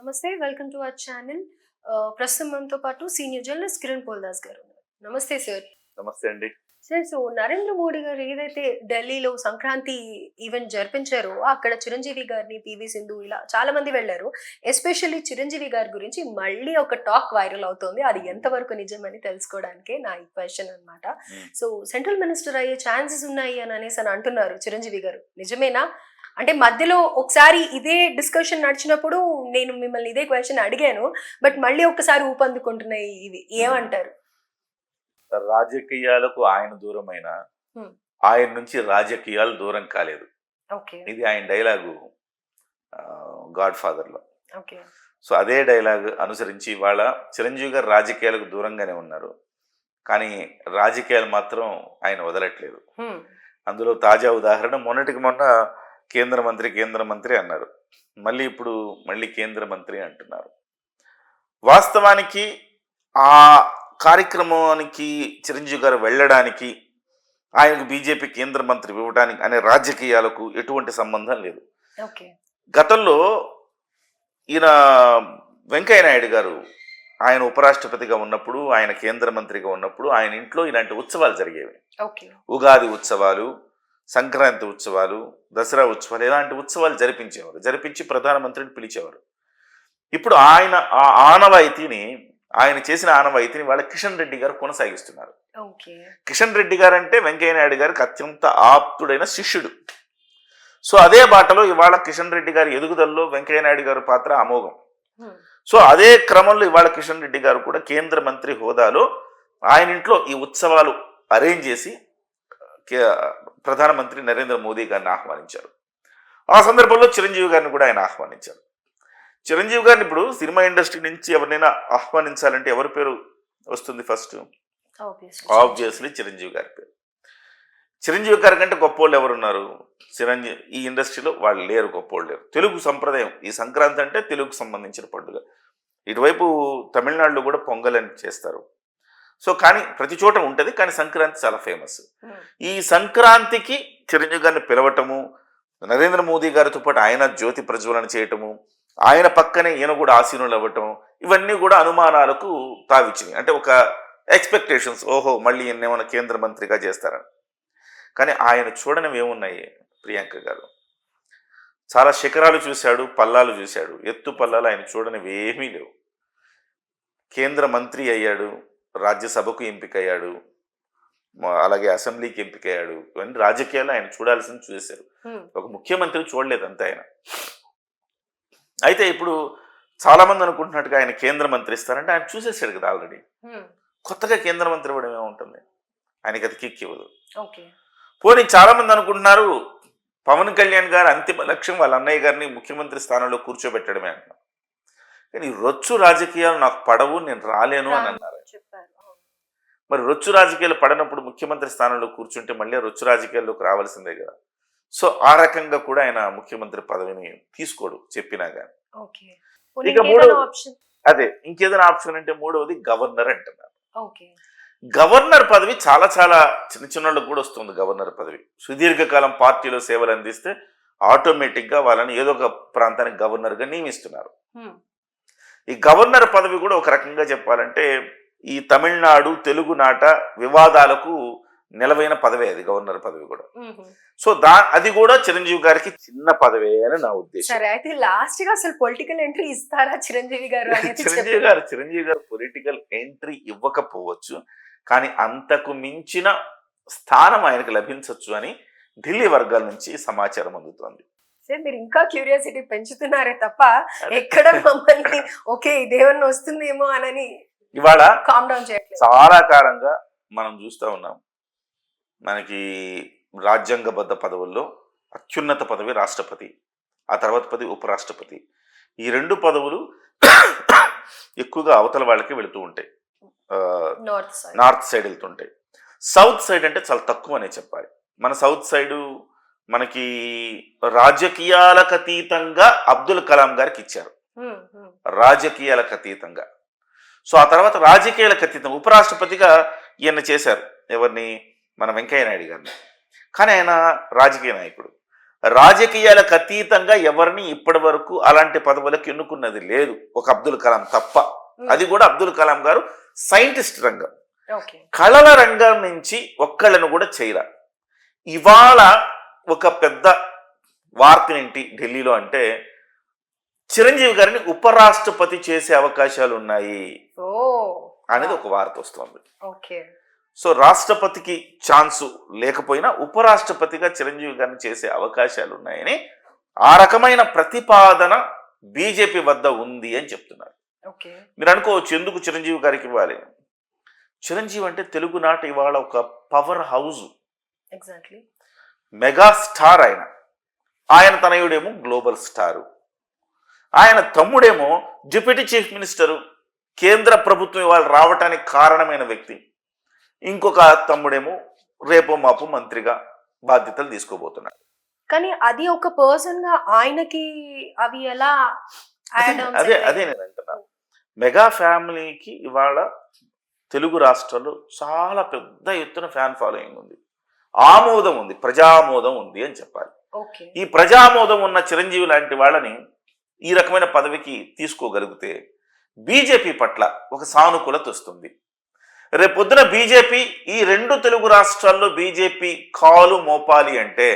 నమస్తే. Welcome to our channel. ప్రస్తుతం మనతో పాటు సీనియర్ జర్నలిస్ట్ కిరణ్ పోల్దాస్ గారు ఉన్నారు. నమస్తే సార్. నమస్తే అండి. సార్, నరేంద్ర మోడీ గారు ఏదైతే ఢిల్లీలో సంక్రాంతి ఈవెంట్ జరిపించారో అక్కడ చిరంజీవి గారిని, పివి సింధు ఇలా చాలా మంది వెళ్లారు. ఎస్పెషల్లీ చిరంజీవి గారి గురించి మళ్ళీ ఒక టాక్ వైరల్ అవుతోంది. అది ఎంతవరకు నిజమని తెలుసుకోవడానికే నా ఈ క్వశ్చన్ అన్నమాట. సో సెంట్రల్ మినిస్టర్ అయ్యే ఛాన్సెస్ ఉన్నాయి అని అనేసి అంటున్నారు చిరంజీవి గారు. నిజమేనా? అంటే మధ్యలో ఒకసారి ఇదే డిస్కషన్ నడిచినప్పుడు నేను మిమ్మల్ని ఇదే క్వశ్చన్ అడిగాను. బట్ మళ్ళీ ఒక్కసారి ఊపందుకుంటున్నాయి ఇవి. ఏమంటారు? రాజకీయాలకు ఆయన దూరమైన ఆయన నుంచి రాజకీయాలు దూరం కాలేదు. ఇది ఆయన డైలాగు గాడ్ ఫాదర్ లో. సో అదే డైలాగ్ అనుసరించి ఇవాళ చిరంజీవి గారు రాజకీయాలకు దూరంగానే ఉన్నారు, కానీ రాజకీయాలు మాత్రం ఆయన వదలట్లేదు. అందులో తాజా ఉదాహరణ మొన్నటికి మొన్న కేంద్ర మంత్రి అన్నారు, ఇప్పుడు కేంద్ర మంత్రి అంటున్నారు. వాస్తవానికి ఆ కార్యక్రమానికి చిరంజీవి గారు వెళ్ళడానికి, ఆయనకు బీజేపీ కేంద్ర మంత్రి ఇవ్వడానికి అనే రాజకీయాలకు ఎటువంటి సంబంధం లేదు. గతంలో ఈయన వెంకయ్య నాయుడు గారు ఆయన ఉపరాష్ట్రపతిగా ఉన్నప్పుడు, ఆయన కేంద్ర మంత్రిగా ఉన్నప్పుడు ఆయన ఇంట్లో ఇలాంటి ఉత్సవాలు జరిగేవి. ఉగాది ఉత్సవాలు, సంక్రాంతి ఉత్సవాలు, దసరా ఉత్సవాలు, ఇలాంటి ఉత్సవాలు జరిపించి ప్రధానమంత్రిని పిలిచేవారు. ఇప్పుడు ఆయన చేసిన ఆనవాయితీని వాళ్ళ కిషన్ రెడ్డి గారు కొనసాగిస్తున్నారు. కిషన్ రెడ్డి గారు అంటే వెంకయ్య నాయుడు గారికి అత్యంత ఆప్తుడైన శిష్యుడు. సో అదే బాటలో ఇవాళ కిషన్ రెడ్డి గారి ఎదుగుదలలో వెంకయ్య నాయుడు గారి పాత్ర అమోఘం. సో అదే క్రమంలో ఇవాళ కిషన్ రెడ్డి గారు కూడా కేంద్ర మంత్రి హోదాలో ఆయన ఇంట్లో ఈ ఉత్సవాలు అరేంజ్ చేసి ప్రధానమంత్రి నరేంద్ర మోదీ గారిని ఆహ్వానించారు. ఆ సందర్భంలో చిరంజీవి గారిని కూడా ఆయన ఆహ్వానించారు. చిరంజీవి గారిని ఇప్పుడు సినిమా ఇండస్ట్రీ నుంచి ఎవరినైనా ఆహ్వానించాలంటే ఎవరి పేరు వస్తుంది? ఫస్ట్ ఆబ్వియస్లీ చిరంజీవి గారి పేరు. చిరంజీవి గారి కంటే గొప్పోళ్ళు ఎవరున్నారు? ఈ ఇండస్ట్రీలో వాళ్ళు లేరు, గొప్పోళ్ళు లేరు. తెలుగు సంప్రదాయం, ఈ సంక్రాంతి అంటే తెలుగుకు సంబంధించిన పండుగ. ఇటువైపు తమిళనాడులో కూడా పొంగల్ అని చేస్తారు. సో కానీ ప్రతి చోట ఉంటుంది, కానీ సంక్రాంతి చాలా ఫేమస్. ఈ సంక్రాంతికి చిరంజీవి గారిని పిలవటము, నరేంద్ర మోదీ గారితో పాటు ఆయన జ్యోతి ప్రజ్వలన చేయటము, ఆయన పక్కనే ఈయన కూడా ఆసీనులు అవ్వటం, ఇవన్నీ కూడా అనుమానాలకు తావిచ్చినాయి. అంటే ఒక ఎక్స్పెక్టేషన్స్, ఓహో మళ్ళీ ఈయన కేంద్ర మంత్రిగా చేస్తారని. కానీ ఆయన చూడనివి ఏమున్నాయి ప్రియాంక గారు? చాలా శిఖరాలు చూశాడు, పల్లాలు చూశాడు. ఎత్తు పల్లాలు ఆయన చూడనివి ఏమీ లేవు. కేంద్ర మంత్రి అయ్యాడు, రాజ్యసభకు ఎంపికయ్యాడు, అలాగే అసెంబ్లీకి ఎంపికయ్యాడు. ఇవన్నీ రాజకీయాలు ఆయన చూడాల్సింది చూసేశారు. ఒక ముఖ్యమంత్రి చూడలేదు అంతే ఆయన. అయితే ఇప్పుడు చాలా మంది అనుకుంటున్నట్టుగా ఆయన కేంద్ర మంత్రి ఇస్తారంటే ఆయన చూసేసాడు కదా ఆల్రెడీ. కొత్తగా కేంద్ర మంత్రి ఇవ్వడం ఏముంటుంది? ఆయనకి అది కిక్ ఇవ్వదు. పోనీ చాలా మంది అనుకుంటున్నారు పవన్ కళ్యాణ్ గారు అంతిమ లక్ష్యం వాళ్ళ అన్నయ్య గారిని ముఖ్యమంత్రి స్థానంలో కూర్చోబెట్టడమే అంటున్నారు. కానీ రొచ్చు రాజకీయాలు నాకు పడవు, నేను రాలేను అని అన్నారు. మరి రొచ్చు రాజకీయాలు పడనప్పుడు ముఖ్యమంత్రి స్థానంలో కూర్చుంటే మళ్ళీ రొచ్చు రాజకీయాల్లోకి రావాల్సిందే కదా. సో ఆ రకంగా కూడా ఆయన ముఖ్యమంత్రి పదవిని తీసుకోడు చెప్పినా కానీ. ఇక ఇంకేదైనా ఆప్షన్ అంటే మూడవది గవర్నర్ అంటున్నారు. గవర్నర్ పదవి చాలా చాలా చిన్న కూడా వస్తుంది. గవర్నర్ పదవి సుదీర్ఘకాలం పార్టీలో సేవలు అందిస్తే ఆటోమేటిక్ గా వాళ్ళని ఏదో ఒక ప్రాంతానికి గవర్నర్ గా నియమిస్తున్నారు. ఈ గవర్నర్ పదవి కూడా ఒక రకంగా చెప్పాలంటే ఈ తమిళనాడు తెలుగు నాట వివాదాలకు నిలవైన పదవే అది, గవర్నర్ పదవి కూడా. సో అది కూడా చిరంజీవి గారికి చిన్న పదవే అని నా ఉద్దేశం. లాస్ట్ గా అసలు పొలిటికల్ ఎంట్రీ ఇస్తారా చిరంజీవి గారు? చిరంజీవి గారు పొలిటికల్ ఎంట్రీ ఇవ్వకపోవచ్చు, కానీ అంతకు మించిన స్థానం ఆయనకు లభించవచ్చు అని ఢిల్లీ వర్గాల నుంచి సమాచారం అందుతోంది. మీరు ఇంకా క్యూరియాసిటీ పెంచుతున్నారే తప్ప ఎక్కడ మమ్మల్ని ఓకే ఇదేమన్నా వస్తుందేమో అని ఇవాళ కామ్ డౌన్ చేయట్లేదు. చాలా కాలంగా మనం చూస్తూ ఉన్నాం, మనకి రాజ్యాంగబద్ధ పదవుల్లో అత్యున్నత పదవి రాష్ట్రపతి, ఆ తర్వాత పదవి ఉపరాష్ట్రపతి. ఈ రెండు పదవులు ఎక్కువగా అవతల వాళ్ళకి వెళుతూ ఉంటాయి, నార్త్ సైడ్ వెళ్తుంటాయి. సౌత్ సైడ్ అంటే చాలా తక్కువ అనే చెప్పాలి. మన సౌత్ సైడు మనకి రాజకీయాలకు అతీతంగా అబ్దుల్ కలాం గారికి ఇచ్చారు, రాజకీయాలకు అతీతంగా. సో ఆ తర్వాత రాజకీయాలకు అతీతంగా ఉపరాష్ట్రపతిగా ఈయన చేశారు. ఎవరిని? మన వెంకయ్య నాయుడు గారిని. కానీ ఆయన రాజకీయ నాయకుడు. రాజకీయాలకు అతీతంగా ఎవరిని ఇప్పటి వరకు అలాంటి పదవులకు ఎన్నుకున్నది లేదు, ఒక అబ్దుల్ కలాం తప్ప. అది కూడా అబ్దుల్ కలాం గారు సైంటిస్ట్ రంగం, ఓకే. కళల రంగం నుంచి ఒక్కళ్ళను కూడా చేయరా. ఇవాళ ఒక పెద్ద వార్త ఏంటి ఢిల్లీలో అంటే, చిరంజీవి గారిని ఉపరాష్ట్రపతి చేసే అవకాశాలు ఉన్నాయి ఓ అనేది ఒక వార్త వస్తుంది. ఓకే. సో రాష్ట్రపతికి ఛాన్సు లేకపోయినా ఉపరాష్ట్రపతిగా చిరంజీవి గారిని చేసే అవకాశాలు ఉన్నాయని ఆ రకమైన ప్రతిపాదన బీజేపీ వద్ద ఉంది అని చెప్తున్నారు. ఓకే. మీరు అనుకోవచ్చు ఎందుకు చిరంజీవి గారికి ఇవ్వాలి. చిరంజీవి అంటే తెలుగునాట ఇవాళ ఒక power house, exactly. Mega star. ఆయన తనయుడేమో గ్లోబల్ స్టారు, ఆయన తమ్ముడేమో డిప్యూటీ చీఫ్ మినిస్టరు, కేంద్ర ప్రభుత్వం ఇవాళ రావటానికి కారణమైన వ్యక్తి. ఇంకొక తమ్ముడేమో రేపో మాపు మంత్రిగా బాధ్యతలు తీసుకోబోతున్నాడు. కానీ అది ఒక పర్సన్ గా ఆయనకి అవి ఎలా అదే నేను అంటున్నాను. మెగా ఫ్యామిలీకి ఇవాళ తెలుగు రాష్ట్రాల్లో చాలా పెద్ద ఎత్తున ఫ్యాన్ ఫాలోయింగ్ ఉంది, ఆమోదం ఉంది, ప్రజామోదం ఉంది అని చెప్పాలి. ఈ ప్రజామోదం ఉన్న చిరంజీవి లాంటి వాళ్ళని ఈ రకమైన పదవికి తీసుకోగలిగితే బీజేపీ పట్ల ఒక సానుకూలత వస్తుంది. రేపొద్దున బీజేపీ ఈ రెండు తెలుగు రాష్ట్రాల్లో బీజేపీ కాలు మోపాలి అంటే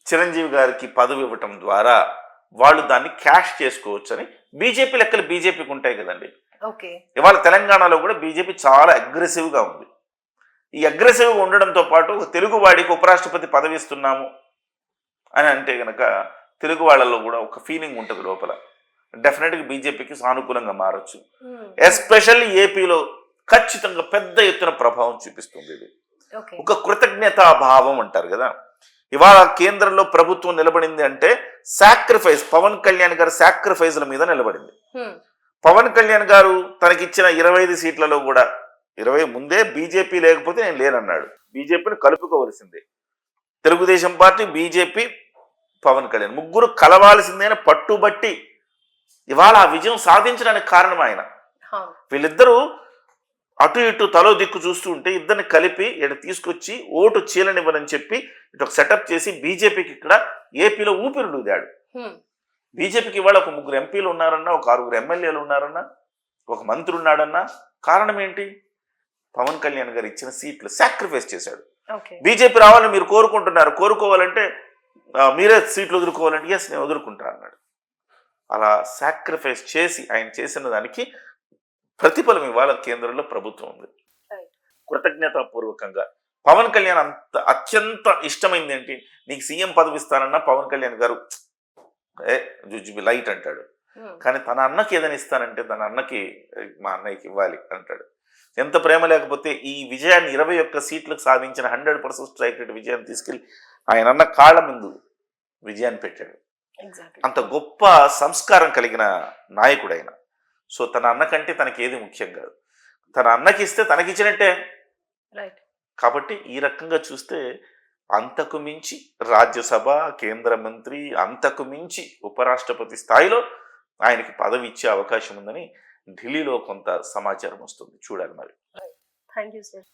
చిరంజీవి గారికి పదవి ఇవ్వటం ద్వారా వాళ్ళు దాన్ని క్యాష్ చేసుకోవచ్చు అని బీజేపీ లెక్కలు బీజేపీకి ఉంటాయి కదండి. ఇవాళ తెలంగాణలో కూడా బీజేపీ చాలా అగ్రెసివ్గా ఉంది. ఈ అగ్రెసివ్గా ఉండడంతో పాటు తెలుగు వాడికి ఉపరాష్ట్రపతి పదవి ఇస్తున్నాము అని అంటే కనుక తెలుగు వాళ్ళలో కూడా ఒక ఫీలింగ్ ఉంటుంది లోపల. డెఫినెట్గా బీజేపీకి సానుకూలంగా మారచ్చు. ఎస్పెషల్లీ ఏపీలో ఖచ్చితంగా పెద్ద ఎత్తున ప్రభావం చూపిస్తుంది. ఇది ఒక కృతజ్ఞతా భావం అంటారు కదా. ఇవాళ కేంద్రంలో ప్రభుత్వం నిలబడింది అంటే సాక్రిఫైస్, పవన్ కళ్యాణ్ గారు సాక్రిఫైస్ల మీద నిలబడింది. పవన్ కళ్యాణ్ గారు తనకిచ్చిన 25 సీట్లలో కూడా 20 ముందే బీజేపీ లేకపోతే నేను లేనన్నాడు. బీజేపీని కలుపుకోవలసిందే. తెలుగుదేశం పార్టీ, బీజేపీ, పవన్ కళ్యాణ్ ముగ్గురు కలవాల్సిందే పట్టుబట్టి ఇవాళ ఆ విజయం సాధించడానికి కారణం ఆయన. వీళ్ళిద్దరూ అటు ఇటు తలో దిక్కు చూస్తూ ఉంటే ఇద్దరిని కలిపి ఇక్కడ తీసుకొచ్చి ఓటు చీలనివ్వనని చెప్పి ఇటు ఒక సెటప్ చేసి బీజేపీకి ఇక్కడ ఏపీలో ఊపిరిలుదాడు. బీజేపీకి ఇవాళ ఒక 3 ఎంపీలు ఉన్నారన్నా, ఒక 6 ఎమ్మెల్యేలు ఉన్నారన్నా, ఒక మంత్రి ఉన్నాడన్నా కారణం ఏంటి? పవన్ కళ్యాణ్ గారు ఇచ్చిన సీట్లు సాక్రిఫైస్ చేశాడు. బీజేపీ రావాలని మీరు కోరుకుంటున్నారు, కోరుకోవాలంటే మీరే సీట్లు వదులుకోవాలంటే ఎస్ నేను వదులుకుంటా అన్నాడు. అలా సాక్రిఫైస్ చేసి ఆయన చేసిన దానికి ప్రతిఫలం ఇవాళ కేంద్రంలో ప్రభుత్వం ఉంది. కృతజ్ఞతాపూర్వకంగా పవన్ కళ్యాణ్ అత్యంత ఇష్టమైంది ఏంటి, నీకు సీఎం పదవి ఇస్తానన్నా పవన్ కళ్యాణ్ గారు జుజుబి లైట్ అంటాడు. కానీ తన అన్నకి ఏదైనా ఇస్తానంటే తన అన్నకి మా అన్నయ్యకి ఇవ్వాలి అంటాడు. ఎంత ప్రేమ లేకపోతే ఈ విజయాన్ని 21 సీట్లకు సాధించిన 100% స్ట్రైక్ రేట్ విజయాన్ని తీసుకెళ్ళి ఆయన అన్న కాళ్ళ ముందు విజయాన్ని పెట్టాడు. అంత గొప్ప సంస్కారం కలిగిన నాయకుడు ఆయన. సో తన అన్న కంటే తనకి ఏది ముఖ్యం కాదు, తన అన్నకి ఇస్తే తనకిచ్చినట్టే. కాబట్టి ఈ రకంగా చూస్తే అంతకు మించి రాజ్యసభ, కేంద్ర మంత్రి, అంతకు మించి ఉపరాష్ట్రపతి స్థాయిలో ఆయనకి పదవి ఇచ్చే అవకాశం ఉందని ఢిల్లీలో కొంత సమాచారం వస్తుంది. చూడాలి మరి. Thank you sir.